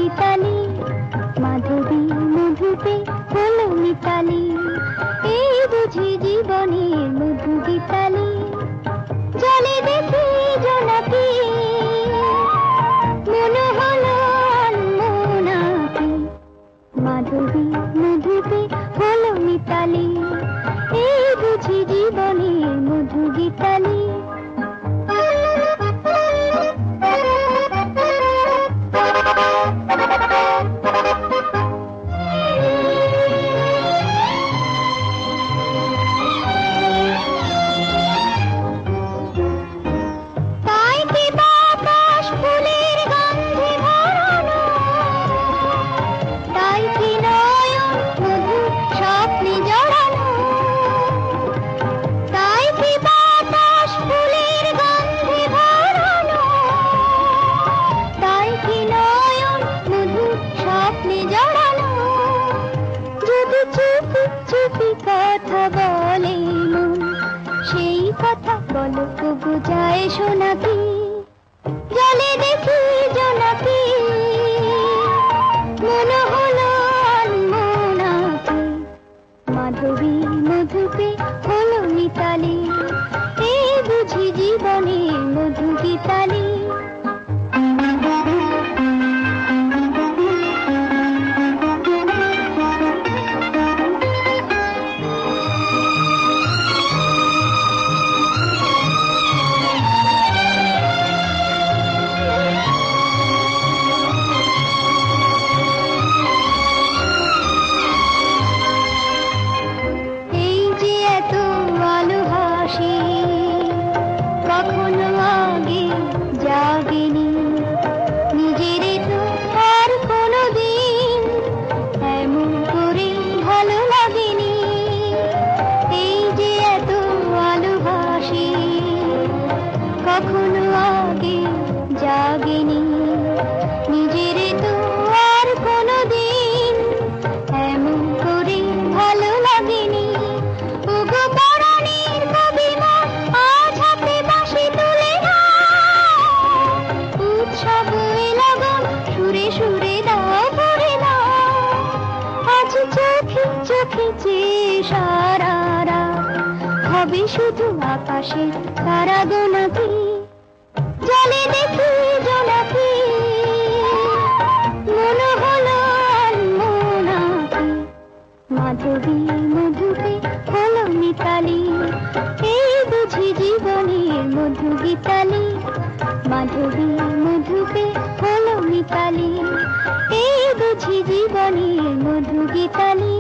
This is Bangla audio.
গীতালি, মাধবী মধুপে হলো মিতালি, এই বুঝি জীবনের মধু গীতালি। জলে দেখি জোনাকি, মনে হলো আনমনাকি, মাধবী মধুপে হলো মিতালি, এই বুঝি জীবনের মধু গীতালি। কথা বলে মন, সেই কথা বলো তবু যায় শোনাকি। জলে দেখি জোনাকি, মনে হলো আনমনাকি, মাধবী মধুপে হলো মিতালি, এই বুঝি জীবনের মধু গীতালি। কখনো আগে জাগেনি, নিজের তো আর কোনো দিন এমন করে ভালো লাগেনি। এই যে এত ভালোবাসি, কখনো আগে জাগেনি, নিজের তো আর কোনো দিন এমন করে ভালো লাগেনি। ওগো পরাণের কবিমা, আজ হাতে বাঁশি তুলে নাও, উৎসব লগন সুরে সুরে দাও করে দাও। আজ চোখে চোখে চেয়ে সারা রাত হবে শুধু আকাশের তারা গোনাকি। জলে দেখি জোনাকি, মনে হলো আনমনাকি, মাধবী মধুপে হলো মিতালি, এই বুঝি জীবনের মধু গীতালি, মাধবী মধুপে হলো মিতালি, এই বুঝি জীবনের মধু গীতালি।